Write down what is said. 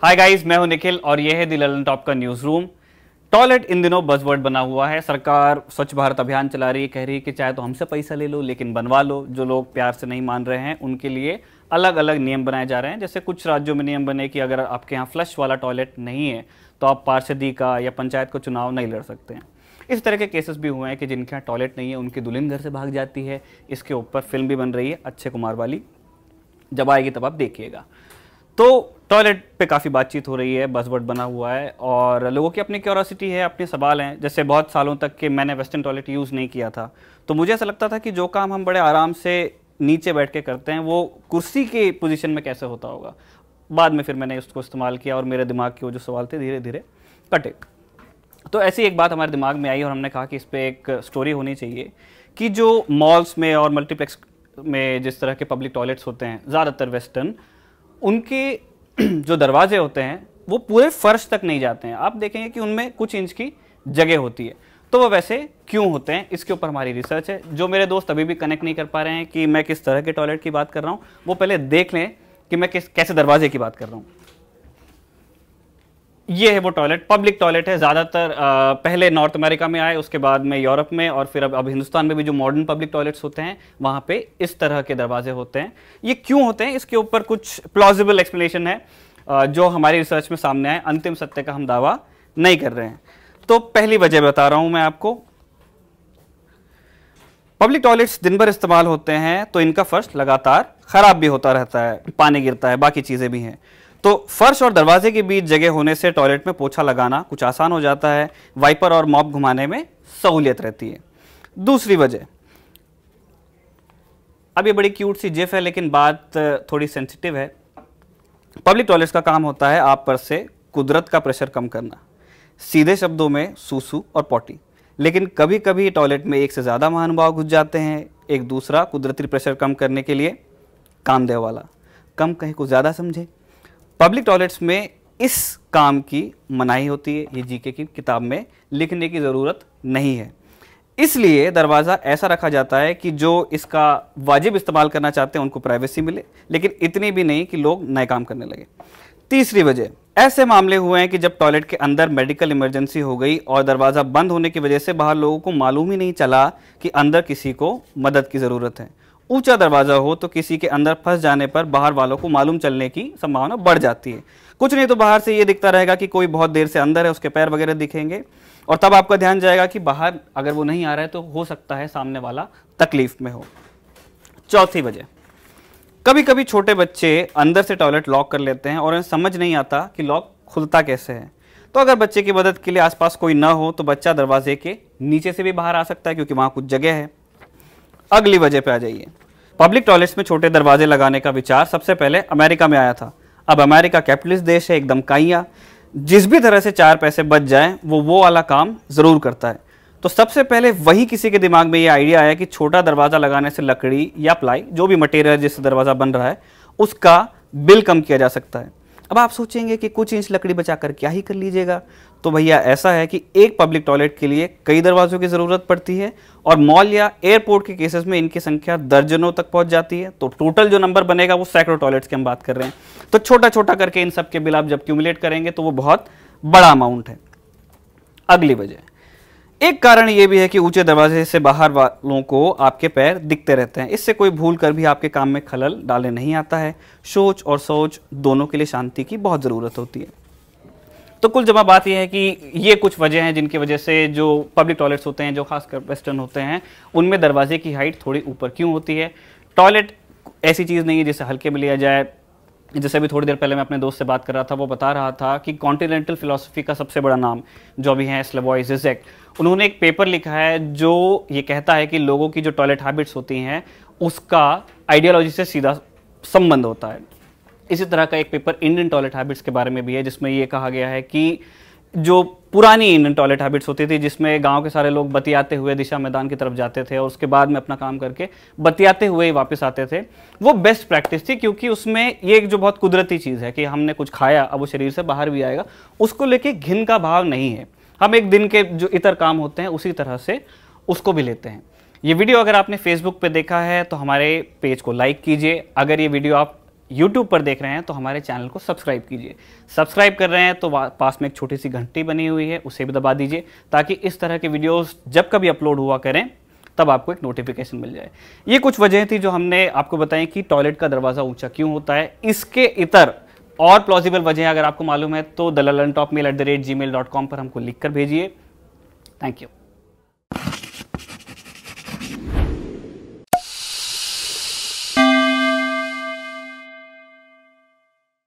Hi guys, मैं हूं निखिल और यह है द ललन टॉप का न्यूज रूम। टॉयलेट इन दिनों बज़वर्ड बना हुआ है। सरकार स्वच्छ भारत अभियान चला रही है, कह रही है कि चाहे तो हमसे पैसा ले लो लेकिन बनवा लो। जो लोग प्यार से नहीं मान रहे हैं उनके लिए अलग अलग नियम बनाए जा रहे हैं। जैसे कुछ राज्यों में नियम बने कि अगर आपके यहाँ फ्लश वाला टॉयलेट नहीं है तो आप पार्षदी का या पंचायत का चुनाव नहीं लड़ सकते हैं। इस तरह के केसेस भी हुए हैं कि जिनके यहाँ टॉयलेट नहीं है उनकी दुल्हन घर से भाग जाती है। इसके ऊपर फिल्म भी बन रही है अक्षय कुमार वाली, जब आएगी तब आप देखिएगा। तो टॉयलेट पे काफ़ी बातचीत हो रही है, बज़वर्ड बना हुआ है और लोगों की अपनी क्यूरियोसिटी है, अपने सवाल हैं। जैसे बहुत सालों तक के मैंने वेस्टर्न टॉयलेट यूज़ नहीं किया था, तो मुझे ऐसा लगता था कि जो काम हम बड़े आराम से नीचे बैठ के करते हैं वो कुर्सी के पोजीशन में कैसे होता होगा। बाद में फिर मैंने उसको इस्तेमाल किया और मेरे दिमाग के वो जो सवाल थे धीरे धीरे कटे। तो ऐसी एक बात हमारे दिमाग में आई और हमने कहा कि इस पर एक स्टोरी होनी चाहिए कि जो मॉल्स में और मल्टीप्लेक्स में जिस तरह के पब्लिक टॉयलेट्स होते हैं, ज़्यादातर वेस्टर्न, उनके जो दरवाजे होते हैं वो पूरे फर्श तक नहीं जाते हैं। आप देखेंगे कि उनमें कुछ इंच की जगह होती है। तो वो वैसे क्यों होते हैं, इसके ऊपर हमारी रिसर्च है। जो मेरे दोस्त अभी भी कनेक्ट नहीं कर पा रहे हैं कि मैं किस तरह के टॉयलेट की बात कर रहा हूँ, वो पहले देख लें कि मैं कैसे दरवाजे की बात कर रहा हूँ। ये है वो टॉयलेट, पब्लिक टॉयलेट है। ज़्यादातर पहले नॉर्थ अमेरिका में आए, उसके बाद में यूरोप में और फिर अब हिंदुस्तान में भी जो मॉडर्न पब्लिक टॉयलेट्स होते हैं वहाँ पे इस तरह के दरवाजे होते हैं। ये क्यों होते हैं, इसके ऊपर कुछ प्लॉजिबल एक्सप्लेनेशन है जो हमारी रिसर्च में सामने आए। अंतिम सत्य का हम दावा नहीं कर रहे हैं। तो पहली वजह बता रहा हूँ मैं आपको। पब्लिक टॉयलेट्स दिन भर इस्तेमाल होते हैं तो इनका फर्श लगातार खराब भी होता रहता है, पानी गिरता है, बाकी चीज़ें भी हैं। तो फर्श और दरवाजे के बीच जगह होने से टॉयलेट में पोछा लगाना कुछ आसान हो जाता है, वाइपर और मॉप घुमाने में सहूलियत रहती है। दूसरी वजह, अब ये बड़ी क्यूट सी जिफ है लेकिन बात थोड़ी सेंसिटिव है। पब्लिक टॉयलेट्स का काम होता है आप पर से कुदरत का प्रेशर कम करना, सीधे शब्दों में सूसू और पॉटी। लेकिन कभी कभी टॉयलेट में एक से ज़्यादा महानुभाव घुस जाते हैं। एक दूसरा कुदरती प्रेशर कम करने के लिए कामदेव वाला, कम कहीं को ज़्यादा समझे। पब्लिक टॉयलेट्स में इस काम की मनाही होती है, ये जीके की किताब में लिखने की ज़रूरत नहीं है। इसलिए दरवाज़ा ऐसा रखा जाता है कि जो इसका वाजिब इस्तेमाल करना चाहते हैं उनको प्राइवेसी मिले, लेकिन इतनी भी नहीं कि लोग नए काम करने लगे। तीसरी वजह, ऐसे मामले हुए हैं कि जब टॉयलेट के अंदर मेडिकल इमरजेंसी हो गई और दरवाज़ा बंद होने की वजह से बाहर लोगों को मालूम ही नहीं चला कि अंदर किसी को मदद की ज़रूरत है। ऊंचा दरवाज़ा हो तो किसी के अंदर फंस जाने पर बाहर वालों को मालूम चलने की संभावना बढ़ जाती है। कुछ नहीं तो बाहर से ये दिखता रहेगा कि कोई बहुत देर से अंदर है, उसके पैर वगैरह दिखेंगे और तब आपका ध्यान जाएगा कि बाहर अगर वो नहीं आ रहा है तो हो सकता है सामने वाला तकलीफ में हो। चौथी वजह, कभी कभी छोटे बच्चे अंदर से टॉयलेट लॉक कर लेते हैं और उन्हें समझ नहीं आता कि लॉक खुलता कैसे है। तो अगर बच्चे की मदद के लिए आसपास कोई ना हो तो बच्चा दरवाजे के नीचे से भी बाहर आ सकता है क्योंकि वहाँ कुछ जगह है। अगली वजह पे आ जाइए। पब्लिक टॉयलेट्स में छोटे दरवाजे लगाने का विचार सबसे पहले अमेरिका में आया था। अब अमेरिका कैपिटलिस्ट देश है, एकदम काइया। जिस भी तरह से 4 पैसे बच जाएं वो वाला काम ज़रूर करता है। तो सबसे पहले वही किसी के दिमाग में ये आइडिया आया कि छोटा दरवाज़ा लगाने से लकड़ी या प्लाई, जो भी मटेरियल जिससे दरवाज़ा बन रहा है, उसका बिल कम किया जा सकता है। अब आप सोचेंगे कि कुछ इंच लकड़ी बचाकर क्या ही कर लीजिएगा। तो भैया ऐसा है कि एक पब्लिक टॉयलेट के लिए कई दरवाज़ों की ज़रूरत पड़ती है और मॉल या एयरपोर्ट के केसेस में इनकी संख्या दर्जनों तक पहुंच जाती है। तो टोटल जो नंबर बनेगा वो सैकड़ों टॉयलेट्स की हम बात कर रहे हैं। तो छोटा छोटा करके इन सब के बिल आप जब क्यूमुलेट करेंगे तो वो बहुत बड़ा अमाउंट है। अगली वजह, एक कारण ये भी है कि ऊंचे दरवाजे से बाहर वालों को आपके पैर दिखते रहते हैं। इससे कोई भूल कर भी आपके काम में खलल डालने नहीं आता है। सोच और सोच दोनों के लिए शांति की बहुत ज़रूरत होती है। तो कुल जमा बात यह है कि ये कुछ वजह हैं जिनकी वजह से जो पब्लिक टॉयलेट्स होते हैं, जो खासकर वेस्टर्न होते हैं, उनमें दरवाजे की हाइट थोड़ी ऊपर क्यों होती है। टॉयलेट ऐसी चीज़ नहीं है जिसे हल्के में लिया जाए। जैसे अभी थोड़ी देर पहले मैं अपने दोस्त से बात कर रहा था, वो बता रहा था कि कॉन्टिनेंटल फिलॉसफी का सबसे बड़ा नाम जो अभी है स्लेवॉय ज़िज़ेक, उन्होंने एक पेपर लिखा है जो ये कहता है कि लोगों की जो टॉयलेट हैबिट्स होती हैं उसका आइडियोलॉजी से सीधा संबंध होता है। इसी तरह का एक पेपर इंडियन टॉयलेट हैबिट्स के बारे में भी है जिसमें ये कहा गया है कि जो पुरानी इंडियन टॉयलेट हैबिट्स होती थी जिसमें गांव के सारे लोग बतियाते हुए दिशा मैदान की तरफ जाते थे और उसके बाद में अपना काम करके बतियाते हुए ही वापस आते थे, वो बेस्ट प्रैक्टिस थी। क्योंकि उसमें ये एक जो बहुत कुदरती चीज़ है कि हमने कुछ खाया अब वो शरीर से बाहर भी आएगा, उसको लेके घिन का भाव नहीं है। हम एक दिन के जो इतर काम होते हैं उसी तरह से उसको भी लेते हैं। ये वीडियो अगर आपने फेसबुक पे देखा है तो हमारे पेज को लाइक कीजिए। अगर ये वीडियो आप YouTube पर देख रहे हैं तो हमारे चैनल को सब्सक्राइब कीजिए। सब्सक्राइब कर रहे हैं तो पास में एक छोटी सी घंटी बनी हुई है, उसे भी दबा दीजिए ताकि इस तरह के वीडियोस जब कभी अपलोड हुआ करें तब आपको एक नोटिफिकेशन मिल जाए। ये कुछ वजह थी जो हमने आपको बताई कि टॉयलेट का दरवाज़ा ऊंचा क्यों होता है। इसके इतर और प्लॉजिबल वजह अगर आपको मालूम है तो dalalantopmail@gmail.com पर हमको लिख कर भेजिए। Thank you.